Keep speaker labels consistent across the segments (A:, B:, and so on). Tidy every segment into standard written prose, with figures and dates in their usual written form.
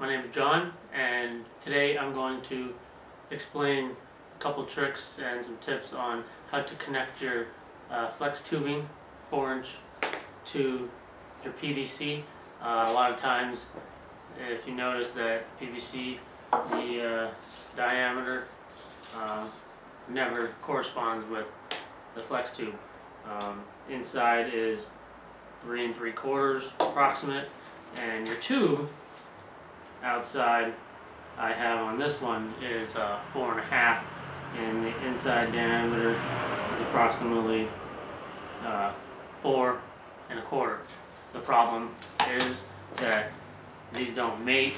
A: My name is John, and today I'm going to explain a couple tricks and some tips on how to connect your flex tubing 4-inch to your PVC. A lot of times, if you notice that PVC, the diameter never corresponds with the flex tube. Inside is 3 3/4 approximate, and your tube outside I have on this one is 4 1/2, and the inside diameter is approximately 4 1/4. The problem is that these don't mate,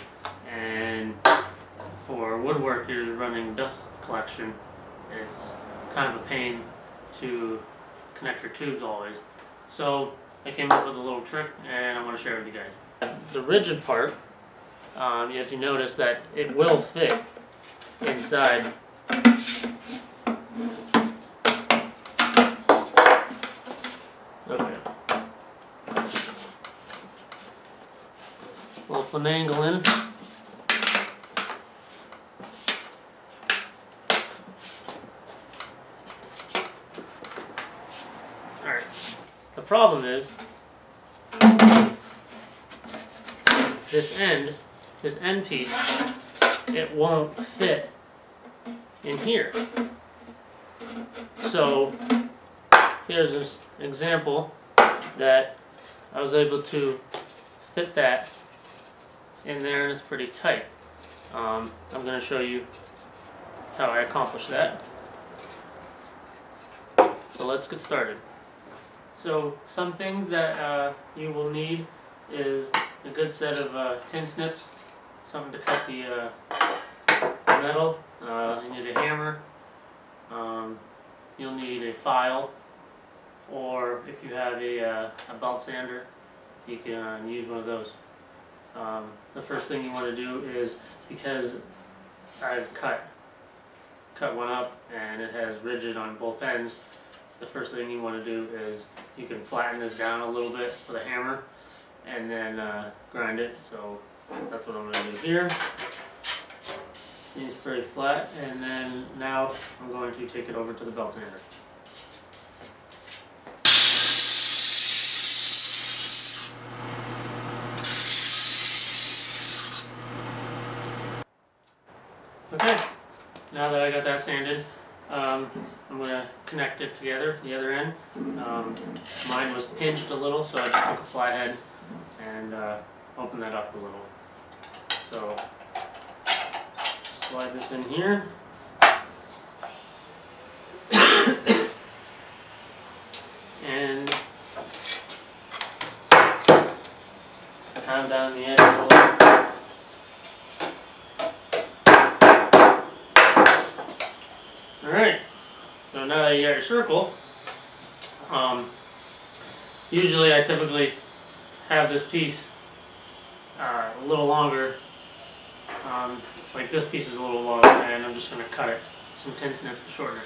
A: and for woodworkers running dust collection, it's kind of a pain to connect your tubes always. So I came up with a little trick, and I'm going to share it with you guys. The rigid part, you have to notice that it will fit inside okay. We'll finagle in. Alright. The problem is this end piece, it won't fit in here. So here's an example that I was able to fit that in there, and it's pretty tight. I'm going to show you how I accomplished that. So let's get started. So some things that you will need is a good set of tin snips, something to cut the metal. You need a hammer. You'll need a file, or if you have a belt sander, you can use one of those. The first thing you want to do is, because I've cut one up and it has rigid on both ends, the first thing you want to do is you can flatten this down a little bit with a hammer and then grind it. So that's what I'm going to do here. Seems pretty flat, and then now I'm going to take it over to the belt sander. Okay, now that I got that sanded, I'm going to connect it together, the other end. Mine was pinched a little, so I just took a flathead and opened that up a little. So slide this in here. And pound down the edge a little. Alright, so now that you got your circle, usually I typically have this piece a little longer. Like this piece is a little longer, and I'm just going to cut it, some tin snips to shorten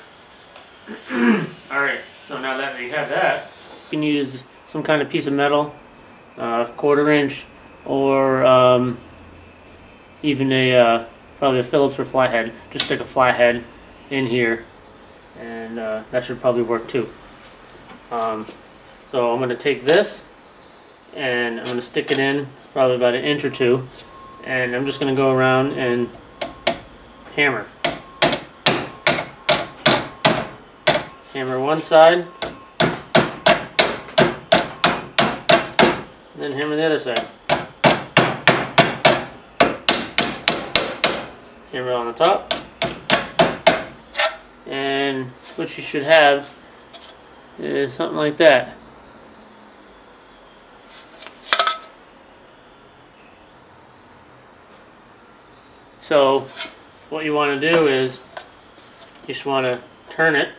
A: it. Alright, so now that you have that, you can use some kind of piece of metal, 1/4 inch, or even probably a Phillips or flathead. Just stick a flathead in here, and that should probably work too. So I'm going to take this and I'm going to stick it in probably about 1 inch or 2, and I'm just going to go around and hammer. Hammer one side, and then hammer the other side. Hammer on the top. And what you should have is something like that. So what you want to do is you just want to turn it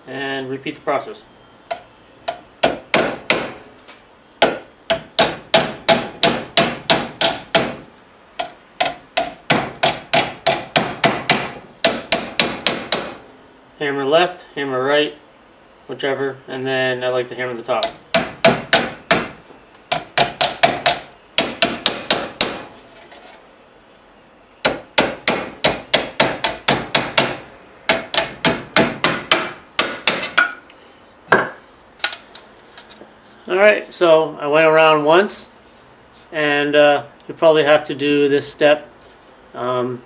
A: and repeat the process. Hammer left, hammer right, whichever, and then I like to hammer the top. Alright, so I went around once, and you probably have to do this step a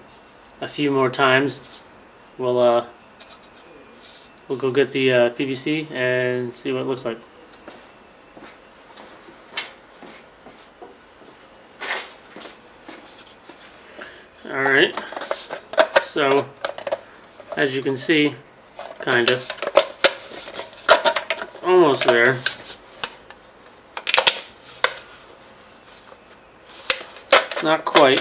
A: few more times. We'll go get the PVC and see what it looks like. Alright, so as you can see, kind of, it's almost there. Not quite.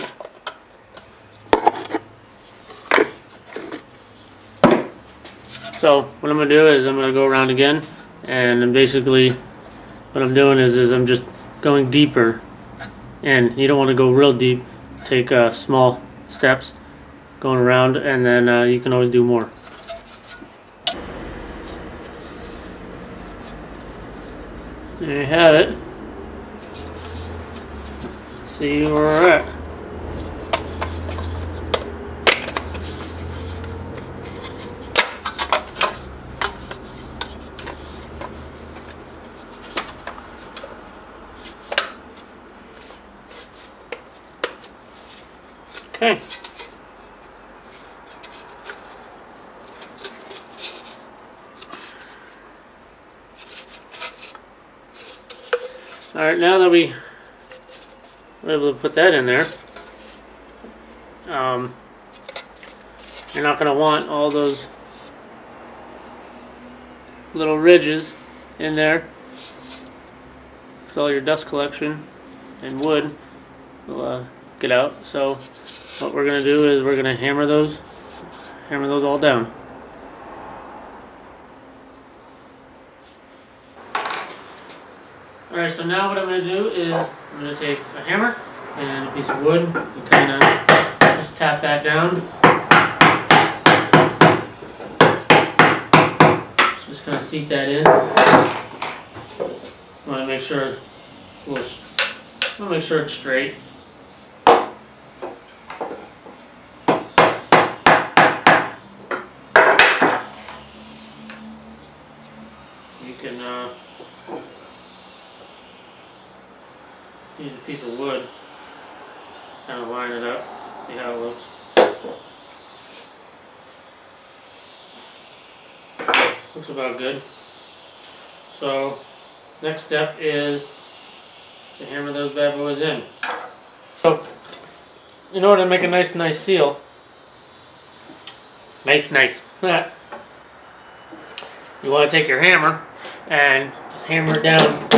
A: So what I'm going to do is I'm going to go around again, and then basically what I'm doing is I'm just going deeper, and you don't want to go real deep. Take small steps going around, and then you can always do more. There you have it. See where we're at. Okay. Alright, now that we're able to put that in there, you're not going to want all those little ridges in there. So all your dust collection and wood will get out. So what we're going to do is we're going to hammer those all down. Alright, so now what I'm going to do is I'm going to take a hammer and a piece of wood and kind of just tap that down. Just kind of seat that in. I want to make sure it's straight. You can use a piece of wood, kind of line it up, see how it looks. Looks about good. So next step is to hammer those bad boys in. So in order to make a nice seal, nice, you want to take your hammer and just hammer it down.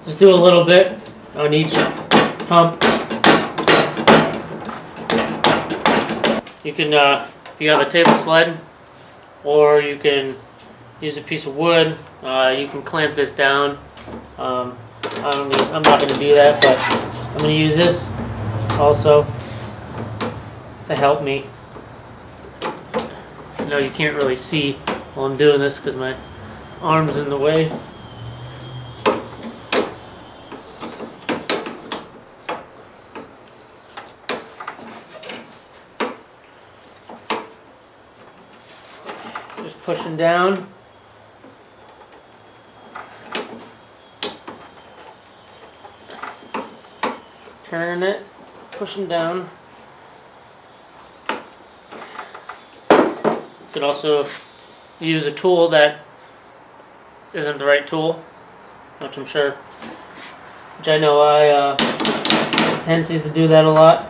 A: Just do a little bit on each hump. You can, if you have a table sled, or you can use a piece of wood, you can clamp this down. I'm not going to do that, but I'm going to use this also to help me. I know you can't really see while I'm doing this because my arm's in the way. Just pushing down. Turning it, pushing down. You could also use a tool that isn't the right tool, which I'm sure, which I know I have tendencies to do that a lot.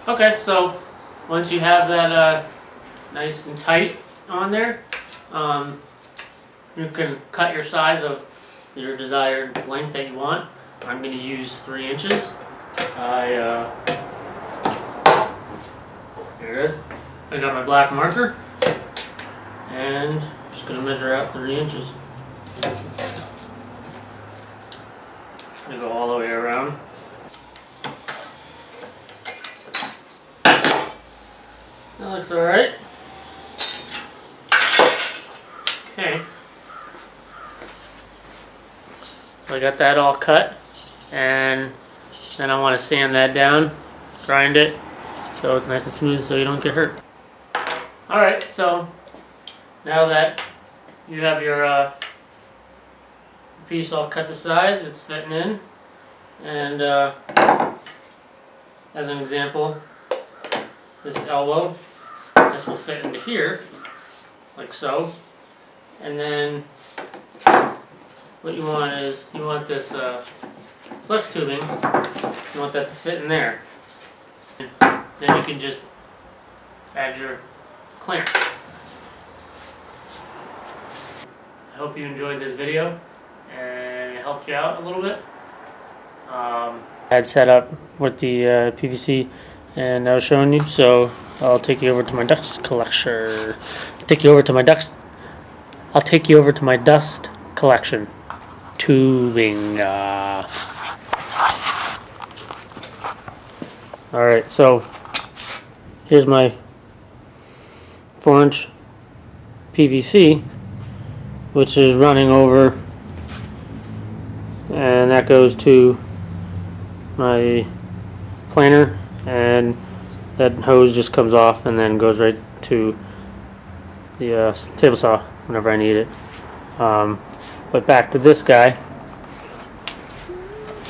A: Okay, so once you have that nice and tight on there, you can cut your size of your desired length that you want. I'm going to use 3 inches. Here it is. I got my black marker, and I'm just going to measure out 3 inches. I'm going to go all the way around. That looks alright. Okay. So I got that all cut, and then I want to sand that down, grind it, so it's nice and smooth so you don't get hurt. Alright, so now that you have your piece all cut to size, it's fitting in, and as an example, this elbow, this will fit into here, like so, and then what you want is, you want this flex tubing, you want that to fit in there. Then you can just add your clamp. I hope you enjoyed this video and it helped you out a little bit. I had set up with the PVC and I was showing you, so I'll take you over to my dust collection. I'll take you over to my dust collection. Tubing. Alright, so here's my 4-inch PVC, which is running over, and that goes to my planer, and that hose just comes off and then goes right to the table saw whenever I need it. But back to this guy.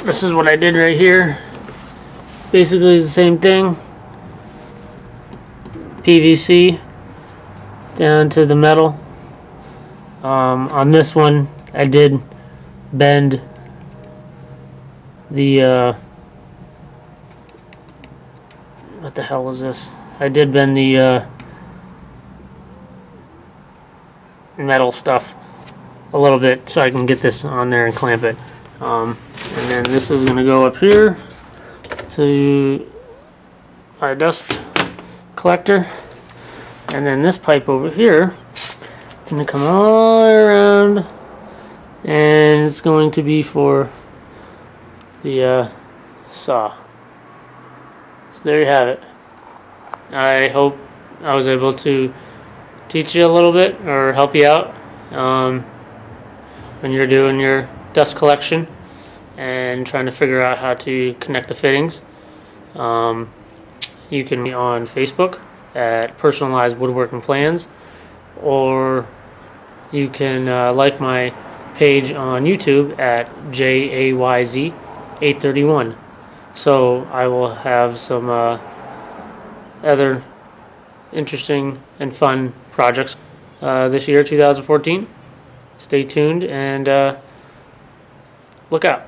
A: This is what I did right here. Basically it's the same thing. PVC down to the metal. On this one I did bend the what the hell is this? I did bend the metal stuff a little bit so I can get this on there and clamp it. And then this is going to go up here to my dust collector, and then this pipe over here, it's going to come all the way around, and it's going to be for the saw. So there you have it. I hope I was able to teach you a little bit or help you out when you're doing your dust collection and trying to figure out how to connect the fittings. You can be on Facebook at Personalized Woodworking Plans, or you can like my page on YouTube at JAYZ831. So I will have some other interesting and fun projects this year, 2014. Stay tuned and look out.